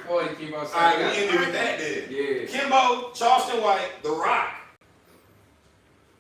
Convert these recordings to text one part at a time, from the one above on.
40, Kimbo. All right, we ended with that then. Yeah. Kimbo, Charleston White, The Rock,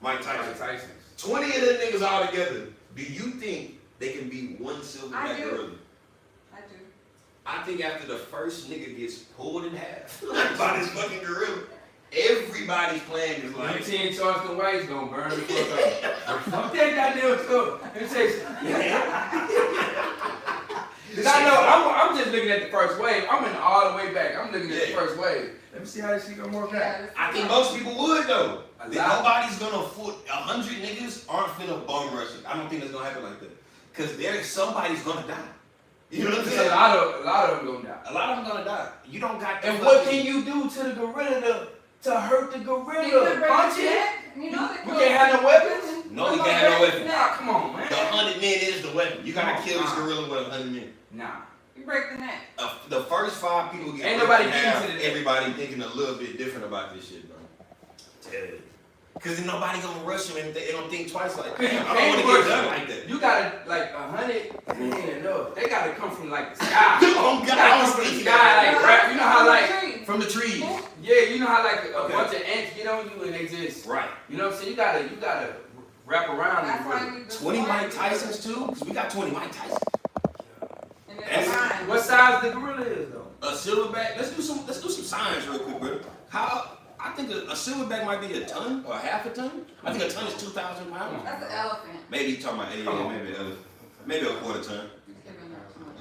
Mike Tyson. 20 of them niggas all together. Do you think they can be one silverback gorilla? I do. I think after the first nigga gets pulled in half by this fucking gorilla, everybody's plan is like. You seeing Charleston White's gonna burn the fuck up. Fuck that goddamn stuff. It says, Cause I know I'm just looking at the first wave. I'm in all the way back. I'm looking at the first wave. Let me see how this shit gonna work out. I think most people would though. Nobody's gonna foot 100 niggas aren't finna bum rush it. I don't think it's gonna happen like that. Cause somebody's gonna die. You know what I'm saying? A lot of them gonna die. A lot of them gonna die. You don't got. And what can you do to the gorilla to hurt the gorilla? Punch it? You know we can't have no weapons. No, we can't have no weapons. Nah, come on, man. The 100 men is the weapon. You gotta kill this gorilla with 100 men. Nah. You break the neck. The first 5 people get. Ain't nobody getting to the. Everybody thinking a little bit different about this shit, bro. Tell you. Cause nobody gonna rush them and they don't think twice like that. I don't wanna get done like that. You gotta like 100 ain't enough. They gotta come from like the sky. Oh God, I was thinking sky, like rap. You know how like from the trees. Yeah, you know how like a bunch of ants get on you and they just right. You know what I'm saying? You gotta wrap around. That's why 20 Mike Tysons too? Cause we got 20 Mike Tysons. What size the gorilla is though? A silverback. Let's do some science real quick, bro. I think a silverback might be a ton or half a ton. I think a ton is 2,000 pounds. That's an elephant. Maybe you're talking about maybe a quarter ton.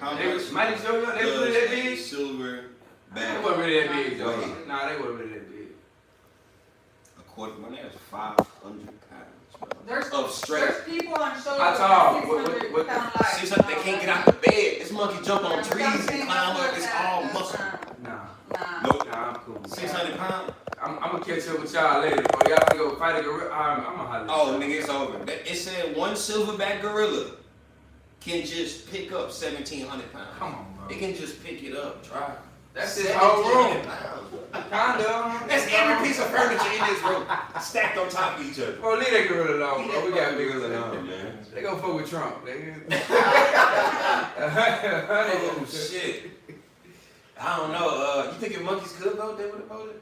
How much? Mighty Joe, they really that big? Silver bag. They wasn't really that big, though. Nah, they wasn't really that big. A quarter, my name is 500 pounds. There's people on shows How tall? 600 pound life. 600, they can't get out the bed. This monkey jump on trees and climb up. It's all muscle. Nah. Nope. Nah, I'm cool. 600 pounds? I'm gonna catch up with y'all later, bro. Y'all gonna go fight a gorilla. I'm gonna holler. Oh, nigga, it's over. It said one silverback gorilla can just pick up 1,700 pounds. Come on, bro. It can just pick it up, try. That's this whole room. Kinda. That's every piece of furniture in this room stacked on top of each other. Bro, leave that gorilla alone, bro. We got bigger than that, man. They go fuck with Trump, nigga. Oh, shit. I don't know. You think if monkeys could vote, they would have voted?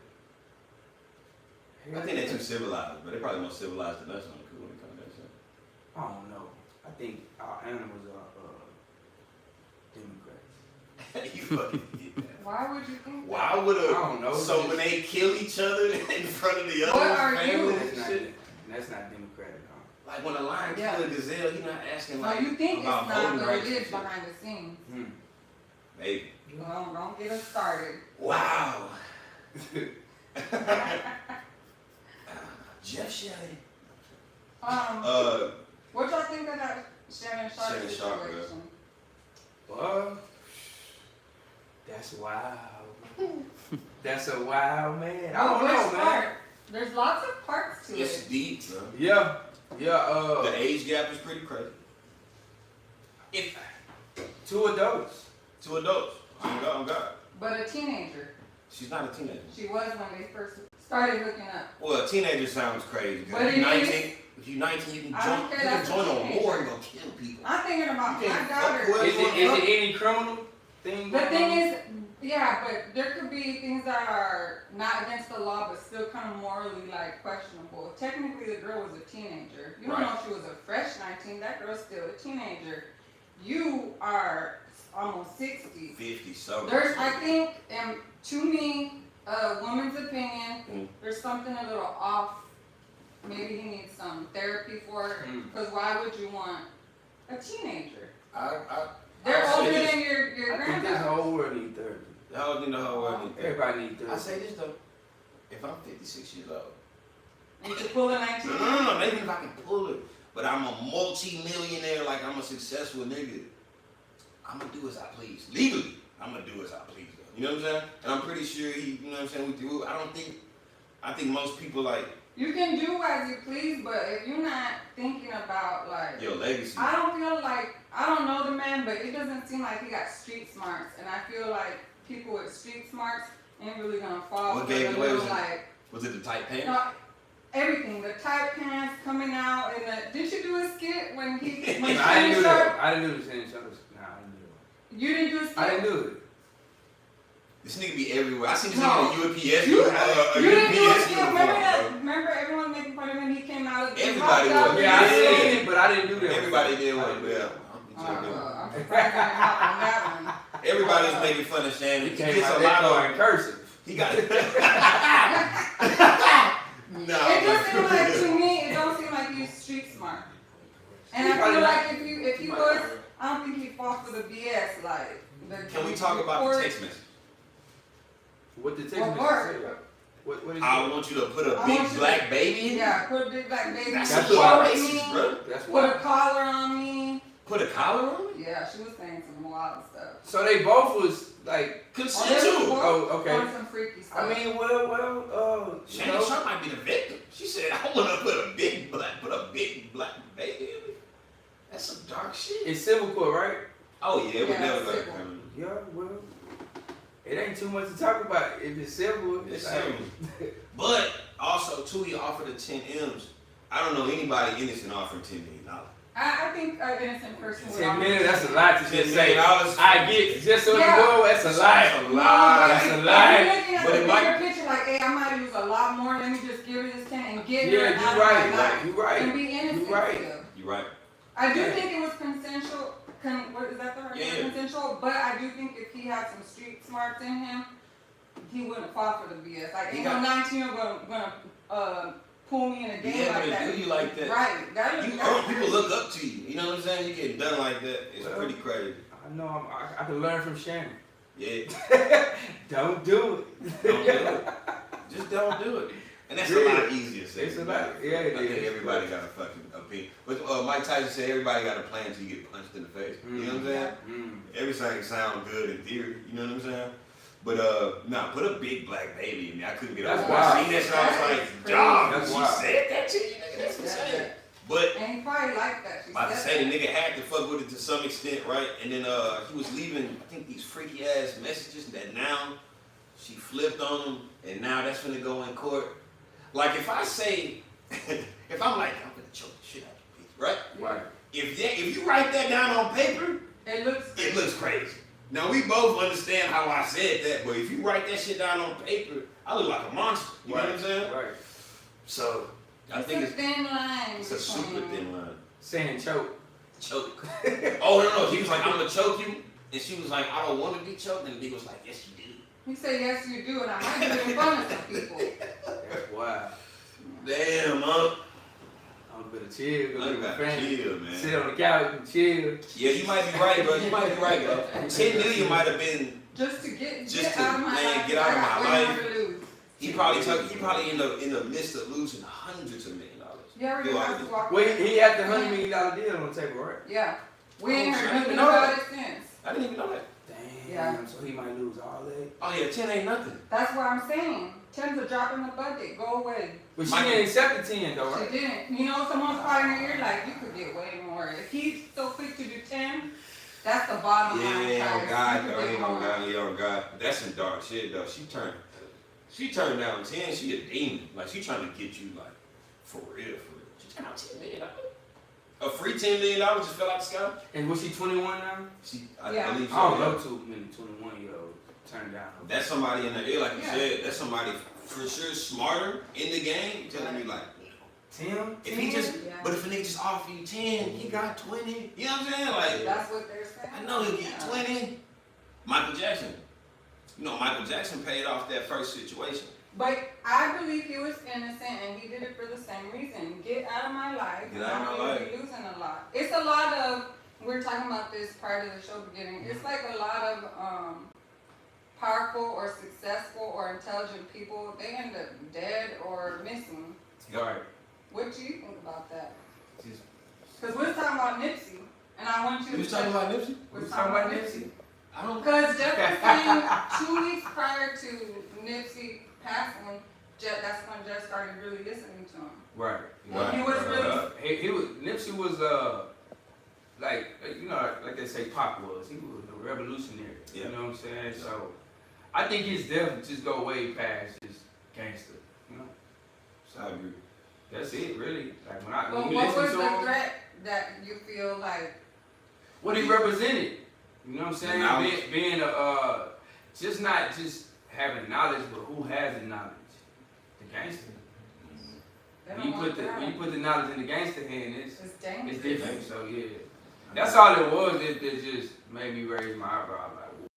I think they're too civilized, but they're probably more civilized than us on the cool when it comes to that shit. I don't know. I think our animals are Democrats. You fucking get that. Why would you think that? Why would I don't know. So when they kill each other in front of the other What are family you? and shit? That's not Democratic, huh? Like when a lion kills a gazelle, you're not asking So like you think it's about not, voting but rights it and is shit. behind the scenes. Maybe. Well, don't get us started. Wow. Jeff Shelley. What y'all think of that Shannon Sharp Shannon Sharp, situation? Well, that's wild. That's a wild man. I don't know, man. There's lots of parts to It's it. deep, bro. Yeah. The age gap is pretty crazy. If 2 adults. 2 adults. I'm God. But a teenager. She's not a teenager. She was when they first started hooking up. Well, a teenager sounds crazy. But If it you're 19, is- if you're 19, you can I don't care, that's a join on teenager. war and go kill people. I'm thinking about You my can't daughter. fuck with Is it any criminal thing? The thing is, yeah, but there could be things that are not against the law, but still kind of morally like questionable. Technically, the girl was a teenager. You don't know if she was a fresh 19. That girl's still a teenager. You are almost 60. 50 something. There's, I think, to me, a woman's opinion, there's something a little off. Maybe he needs some therapy for it. Because why would you want a teenager? They're older than your I think grandpa. this whole world needs therapy. The whole world needs therapy. Everybody needs therapy. I say this though, if I'm 56 years old. And you could pull a 19. No, maybe if I can pull it. But I'm a multi-millionaire, like I'm a successful nigga. I'm gonna do as I please. Legally, I'm gonna do as I please though. You know what I'm saying? And I'm pretty sure he, you know what I'm saying, I think most people like. You can do as you please, but if you're not thinking about like Your legacy. I don't feel like, I don't know the man, but it doesn't seem like he got street smarts, and I feel like people with street smarts ain't really gonna fall What for gave the it away? little like Was it the tight pants? no, everything, the tight pants coming out, and the did you do a skit when he when I didn't do Shannon that. Sharp? I didn't do the Shannon Sharp. Nah, I didn't do it. You didn't do a skit. I didn't do it. This nigga be everywhere. I seen this nigga in a UPS. You didn't do it. Uniform, Remember everyone making fun of him? He came out of the Everybody was. Yeah, I seen it, but I didn't do that. Everybody did one. Yeah. I'm surprised I didn't hop on that one. Everybody was making fun of Shannon. He came out that car in cursive. He got it. No. It just seems like, to me, it don't seem like he's street smart. And I feel like if he was, I don't think he'd fall for the BS. Like, Can we talk about the text message? What the text message say? What is I want you to put a big black baby in. Yeah, put a big black baby. That's That's a why. racist, bro. That's Put why. a collar on me. Put a collar on me? Yeah, she was saying some wild stuff. So they both was like consensual. Oh, okay. On some freaky stuff. I mean, well, Shannon Sharp might be the victim. She said, "I want to put a big black baby in me." That's some dark shit. it's civil court, right? Oh yeah, it would Yeah, never go. civil. Yeah, well, it ain't too much to talk about. If it's civil, It's like, civil. But also too, he offered the 10 M's. I don't know anybody innocent offering $10 million. I think an innocent person would 10 million, that's a lot to $10 just say. million. I get just so Yeah. you know, that's a lot. That's a lot. That's a If lot. you're looking at But the it might- bigger picture, like, hey, I might use a lot more. Let me just give her this 10 and get her Yeah, out you of right. my life. You right. And be innocent You right. still. You right. I do Yeah. think it was consensual. What is that the word? Yeah. Consensual. But I do think if he had some street smarts in him, he wouldn't fall for the BS. Like, He ain't got- no 19-year-old gonna pull me in a Be game able like to that. do you like that. Right. People look up to you. You know what I'm saying? You get done like that. It's Well, pretty crazy. I know I can learn from Shannon. Yeah. Don't do it. Don't do it. Just don't do it. And that's a Yeah. lot easier said. It's a than lot. done. Yeah, it I think is. everybody got a fucking opinion. But Mike Tyson said everybody got a plan until you get punched in the face. You know what I'm saying? Mm. Everything sounds good in theory. You know what I'm saying? But nah, put a big black baby in me. I couldn't get over That's it. I wild. seen that shit. I was like, That's dog, crazy. she That's wild. said that to you, nigga. That's insane. But And he probably liked that. She about to said say the that. nigga had to fuck with it to some extent, right? And then he was leaving, I think, these freaky ass messages that now she flipped on them, and now that's gonna go in court. Like if I say, if I'm like, I'm gonna choke the shit out of you, right? Right. If you write that down on paper, It looks crazy. Now we both understand how I said that, but if you write that shit down on paper, I look like a monster. You know what I'm saying? Right. So I it's think a thin line. it's a super between- thin line. Saying choke. Choke. Oh no, she was like, I'm gonna choke you, and she was like, I don't want to be choked, and the nigga was like, yes you do. He said, yes, you do, and I might do it in front of some people. That's wild. Damn, I'm gonna chill. Go I get my gotta family. chill, man. Sit on the couch and chill. Yeah, you might be right, bro. You might be right, bro. 10 million might have been. Just to get Just out of to, my man, life. get out of I got my way life. more to lose. He probably in the midst of losing hundreds of $1 million. You already Do I have to do- walk Wait, away. he had the $100 million deal on the table, right? Yeah. We ain't Oh, heard I didn't nothing know about that. it since. I didn't even know that. Damn. Yeah. So he might lose all that. Oh yeah, 10 ain't nothing. That's what I'm saying. 10's a drop in the bucket. Go away. But she Michael- didn't accept the 10 though, right? She didn't. You know, someone's probably in your ear like, you could get way more. If he's so quick to do 10, that's the bottom line. Yeah, guys. on God, You though. could get Ain't on more. God, yeah, on God. That's some dark shit, though. She turned down 10. She a demon. Like she trying to get you like for real. She turned out $10 million. A free $10 million just fell out the sky. And was she 21 now? I Yeah. believe so. I don't yeah. know too many 21-year-olds turned down. That's somebody in the ear, like you Yeah. said. That's somebody for sure smarter in the game. Telling you like, Tim? if he just, Yeah. but if a nigga just offer you 10, he got 20. You know what I'm saying? Like, That's what they're saying. I know he'll get Yeah. 20. Michael Jackson. You know, Michael Jackson paid off that first situation. But I believe he was innocent and he did it for the same reason. Get out of my life. Get out of my I'm life. gonna be losing a lot. It's a lot of, we were talking about this prior to the show beginning. It's like a lot of powerful or successful or intelligent people, they end up dead or missing. Right. What do you think about that? Just- Because we're talking about Nipsey, and I want you You to was talking about Nipsey? We're talking about Nipsey. I don't. Because Jeff was saying 2 weeks prior to Nipsey passing, that's when Jeff started really listening to him. Right. Right. He was really- He was, Nipsey was, like, you know, like they say Pac was. He was a revolutionary. Yeah. You know what I'm saying? So, I think his death just go way past just gangster. You know? So, I agree. that's it, really. Like, But when you what was listen to the him, threat that you feel like? what he represented. You know what I'm saying? The knowledge. Being a, just not just having knowledge, but who has the knowledge? The gangster. When you put the knowledge in the gangster hand, it's different. So yeah, that's all it was. It just made me raise my eyebrow. Like,